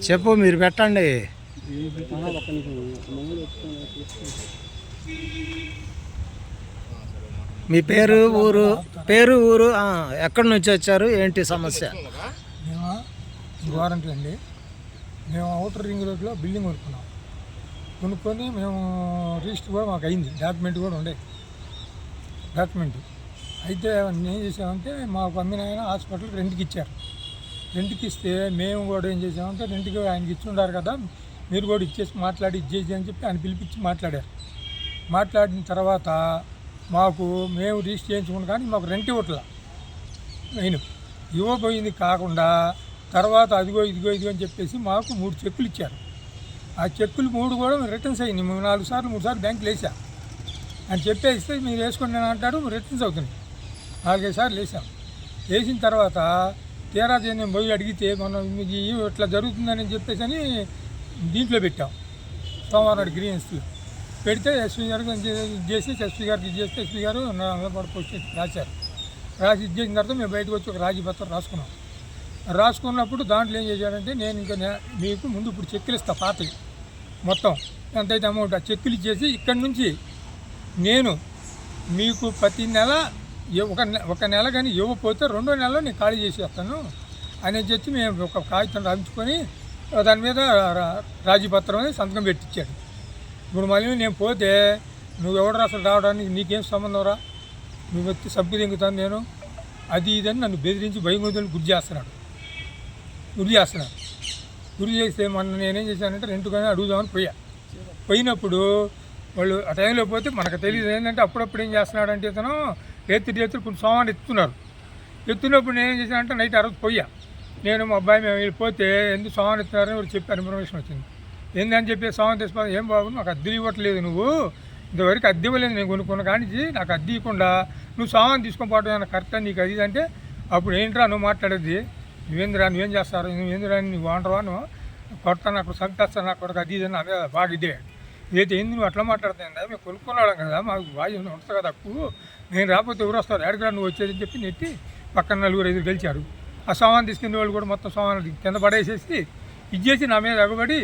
చెప్పు, మీరు పెట్టండి. మీ పేరు ఊరు ఎక్కడి నుంచి వచ్చారు, ఏంటి సమస్య? మేము వారంటీ అండి. మేము అవుటర్ రింగ్ రోడ్లో బిల్డింగ్ కొనుక్కొని మేము రిజిస్టర్ కూడా మాకు అయింది, డాక్యుమెంట్ కూడా ఉండే డాక్యుమెంట్. అయితే ఏం చేసామంటే మాకు అమ్మిన ఆయన హాస్పిటల్కి రెంట్కి ఇచ్చారు. రెంట్కి ఇస్తే మేము కూడా ఏం చేసామంటే రెంట్కి ఆయనకి ఇచ్చి ఉండారు కదా, మీరు కూడా ఇచ్చేసి మాట్లాడి ఇచ్చేసి అని చెప్పి ఆయన పిలిపించి మాట్లాడారు. మాట్లాడిన తర్వాత మాకు మేము రిజిస్టర్ చేయించుకున్నాం కానీ మాకు రెంట్ ఇవ్వట్లా. నేను ఇవ్వబోయింది కాకుండా తర్వాత అదిగో ఇదిగో అని చెప్పేసి మాకు 3 చెక్కులు ఇచ్చారు. ఆ చెక్కులు 3 కూడా రిటర్న్స్ అయ్యింది. మేము 3 సార్లు బ్యాంకులు వేసాం అని చెప్పేస్తే మీరు వేసుకోండి అని అంటాడు, రిటర్న్స్ అవుతుంది. 4-5 సార్లు వేసాం. వేసిన తర్వాత తీరా నేను పోయి అడిగితే మనం ఇట్లా జరుగుతుందని చెప్పేసి అని దీంట్లో పెట్టాం, సోమవారం గ్రీవెన్స్లో పెడితే ఎస్పీ గారికి ఎస్పీ గారికి ఇచ్చేస్తే ఎస్పీ గారు పోస్ట్ రాశారు. రాసి ఇచ్చేసిన తర్వాత మేము బయటకు వచ్చి ఒక రాజీపత్రం రాసుకున్నప్పుడు దాంట్లో ఏం చేశాడంటే, నేను ఇంకా మీకు ముందు ఇప్పుడు చెక్కులు ఇస్తా పాతవి మొత్తం ఎంతైతే అమౌంట్ ఆ చెక్కులు ఇచ్చేసి ఇక్కడి నుంచి నేను మీకు ప్రతి నెల ఒక నెల కానీ ఇవ్వకపోతే 2వ నెలలో నేను ఖాళీ చేసేస్తాను అని చెప్పి మేము ఒక కాగితం రాయించుకొని దాని మీద రాజీపత్రం అని సంతకం పెట్టించాడు. ఇప్పుడు మళ్ళీ నేను పోతే నువ్వు ఎవడు అసలు రావడానికి నీకేం సంబంధం రా, నువ్వు వచ్చి సబ్బు దింగుతాను నేను అది ఇదని నన్ను బెదిరించి భయమోదని గురి చేస్తున్నాడు. గురి చేస్తే మొన్న నేనేం చేశానంటే రెంట్గానే అడుగుదామని పోయినప్పుడు వాళ్ళు ఆ టైంలో పోతే మనకు తెలియదు. ఏంటంటే అప్పుడప్పుడు ఏం చేస్తున్నాడంటే ఇతను రేతులు కొన్ని సోమాన్ని ఎత్తున్నప్పుడు నేనేం చేశానంటే నైట్ 6 నేను మా అబ్బాయి మేము వెళ్ళిపోతే ఎందుకు సోమాన్ని ఎత్తున్నారని వాళ్ళు చెప్పి ఇన్ఫర్మేషన్ వచ్చింది. ఏందని చెప్పి సోమాన్ని తీసుకోవాలి, ఏం బాబు నాకు అద్దె ఇవ్వట్లేదు, నువ్వు ఇంతవరకు అద్దె ఇవ్వలేదు, నేను కొనుక్కున్న కానీ నాకు అద్దె ఇవ్వకుండా నువ్వు సోమాన్ని తీసుకొని పోవడం కరెక్టా నీకు అది అంటే అప్పుడు ఏంట్రా నువ్వు మాట్లాడేది, నువ్వేం చేస్తారు, నువ్వేంద్రా నువ్వు వాంటరా, నువ్వు కొడతాను అక్కడ చంపేస్తాను అక్కడ అది ఇది అని అవే బాగా ఇదైతే ఏంది నువ్వు అట్లా మాట్లాడుతుంది, మేము కొనుక్కున్నాడు కదా మాకు బాగా ఉంటుంది కదా తక్కువ, నేను రాకపోతే ఎవరు వస్తారు ఎక్కడికి నువ్వు వచ్చేదని చెప్పి నెట్టి పక్కన 4-5 గెలిచారు. ఆ సోమాన్ని తీసుకునే వాళ్ళు కూడా మొత్తం సోమాన్ని కింద పడేసేసి ఇచ్చేసి నా మీద ఎగబడి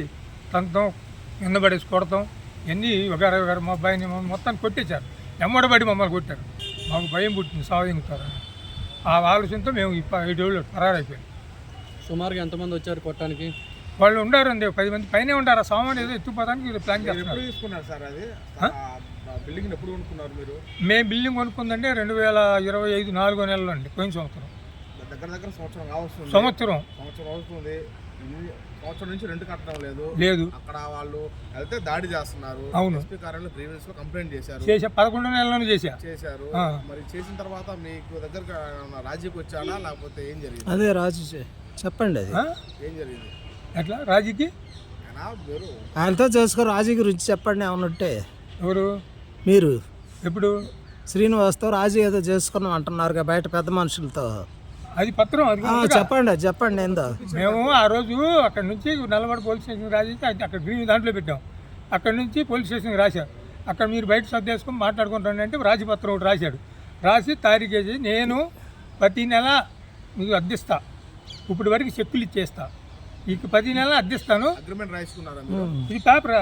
తంతం కింద పడేసి కొడతాం ఎన్ని ఒకరు మా అబ్బాయిని మొత్తాన్ని కొట్టేశారు. ఎమ్మడబడి మమ్మల్ని కొట్టారు. మాకు భయం పుట్టింది సాధింగుతారు. ఆ ఆలోచనతో మేము 5 రోజులు పరారైపోయాం. సుమారుగా ఎంతమంది వచ్చారు కొట్టడానికి? వాళ్ళు ఉండారండి 10 మంది పైనే ఉంటారు. ఆ సామాన్ ఏదో ఎత్తుపోతానికి ప్లాన్ చేస్తున్నారు. సార్ అది బిల్డింగ్ ఎప్పుడు కొనుక్కున్నారు మీరు? మేము బిల్డింగ్ కొనుక్కుందంటే 2025 4వ నెలలో అండి, పోయిన సంవత్సరం. దగ్గర సంవత్సరం కావస్తుంది. సంవత్సరం అవుతుంది. సంవత్సరం నుంచి రెంట్ కట్టడం లేదు. అక్కడ వాళ్ళు వెళ్తే దాడి చేస్తున్నారు. అవును, ఎస్పీ కార్యాలయంలో ప్రీవియస్ లో కంప్లైంట్ చేశారు. 11వ నెలలోనే చేశారు. మరి చేసిన తర్వాత మీకు దగ్గర రాజీకి వచ్చాడా లేకపోతే ఏం జరిగింది? అదే రాజీ చెప్పండి, అది ఏం జరిగింది ఎట్లా రాజీకి ఆయనతో చేసుకో, రాజీ గురించి చెప్పండి ఏమన్నట్టే. ఎవరు మీరు? ఎప్పుడు శ్రీనివాస్తో రాజీ ఏదో చేసుకున్నాం అంటున్నారు బయట పెద్ద మనుషులతో, అది పత్రం అది చెప్పండి ఏందో. మేము ఆ రోజు అక్కడ నుంచి నల్లమడ పోలీస్ స్టేషన్కి రాసేసి అక్కడ గ్రీన్ దాంట్లో పెట్టాం. అక్కడ నుంచి పోలీస్ స్టేషన్కి రాశారు. అక్కడ మీరు బయట సర్దేసుకొని మాట్లాడుకుంటాను అంటే రాజీపత్రం ఒకటి రాసి తారీఖు వేసి నేను ప్రతి నెల మీకు అద్దిస్తా, ఇప్పుడు వరకు చెక్కులు ఇచ్చేస్తా, ఇక 10 నెలలు అద్దిస్తాను. అగ్రిమెంట్ రాసుకున్నారా? ఇది పేపర్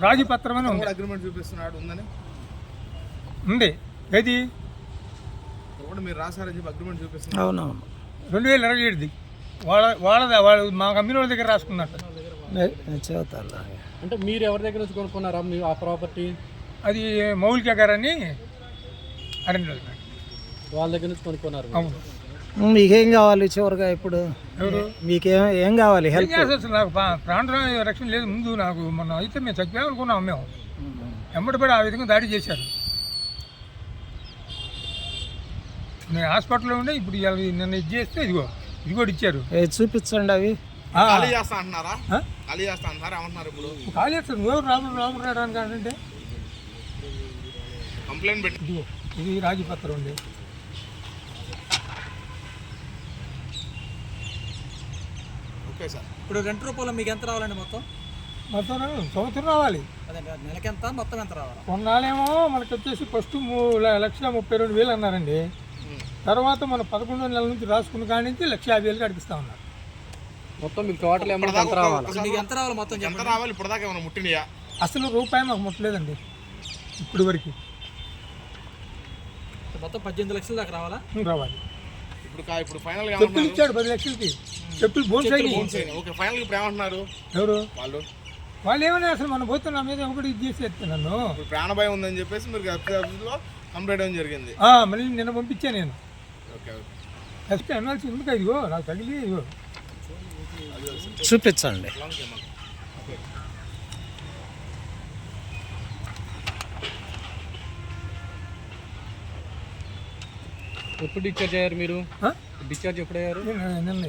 రాజీపత్రం అని ఉంది. అగ్రిమెంట్ చూపిస్తున్నాడు ఉంది ఏది మీరు రాశారని చెప్పి అగ్రిమెంట్ చూపిస్తున్నారు. అవునవును, 2027ది వాళ్ళు మా కంపెనీ వాళ్ళ దగ్గర రాసుకున్నట్టు. అంటే మీరు ఎవరి దగ్గర నుంచి కొనుక్కున్నారా మీరు ఆ ప్రాపర్టీ? అది మౌలిక గారు అని అరణ్య వాళ్ళ దగ్గర నుంచి కొనుక్కున్నారు. అవును. మీకేం కావాలి చివరిగా ఇప్పుడు? ఎవరు ఏం కావాలి? హెల్ప్ అసలు నాకు ప్రాణ రక్షణ లేదు. ముందు నాకు మొన్న అయితే మేము చచ్చిపోయామనుకున్నాం. మేము ఎమ్మడిపడి ఆ విధంగా దాడి చేశారు. నేను హాస్పిటల్లో ఉండే ఇప్పుడు నిన్న ఇది చేస్తే ఇది కూడా ఇచ్చారు. చూపించండి అవి. ఖాళీ చేస్తా అంటున్నారా? ఇప్పుడు ఖాళీ చేస్తారు. నువ్వెవరు రాబడానికి అంటే కంప్లైంట్ పెట్టి ఇది రాజీపత్రం ఉంది. Okay sir. ఇప్పుడు రెంట్ రూపంలో మీకు ఎంత రావాలండి? మొత్తం సంవత్సరం రావాలి. అదే నెలకి ఎంత, మొత్తం ఎంత రావాలి? కొన్నాళ్ళేమో మనకు వచ్చేసి ఫస్ట్ 1,32,000 అన్నారండి. తర్వాత మన 11వ నెల నుంచి రాసుకున్న కాడి నుంచి 1,50,000 అడిగిస్తా ఉన్నారు. మొత్తం మీకు టోటల్ అమౌంట్ ఎంత రావాలి? మీకు ఎంత రావాలి మొత్తం ఎంత రావాలి ఇప్పుడు దాకా ఏమైనా ముట్టినయా? అసలు రూపాయి మాకు ముట్టలేదండి ఇప్పుడు వరకు. మొత్తం 18 లక్షల దాకా రావాలా? రావాలి. ఇప్పుడు ఫైనల్ గా చెప్పులు ఇచ్చాడు 10 లక్షలకి, చెప్పులు బోన్స్ అయినాయి. ఓకే ఫైనల్ ఇప్పుడు ఏమంటున్నారు ఎవరు వాళ్ళు ఏమన్నా అసలు మన పోతే నా మీద ఒకటి ఇది చేసి నన్ను ఇప్పుడు ప్రాణభయం ఉందని చెప్పేసి మీరు ఆఫీస్లో కంప్లైంట్ అవ్వడం జరిగింది. మళ్ళీ నిన్న పంపించాను నేను. ఓకే ఎస్పీ అనాల్సి ఎందుకు ఇదిగో నాకు తగిలి ఇదిగో చూపించండి. ఎప్పుడు డిశ్చార్జ్ అయ్యారు మీరు? డిశ్చార్జ్ ఎప్పుడు అయ్యారు? నిన్న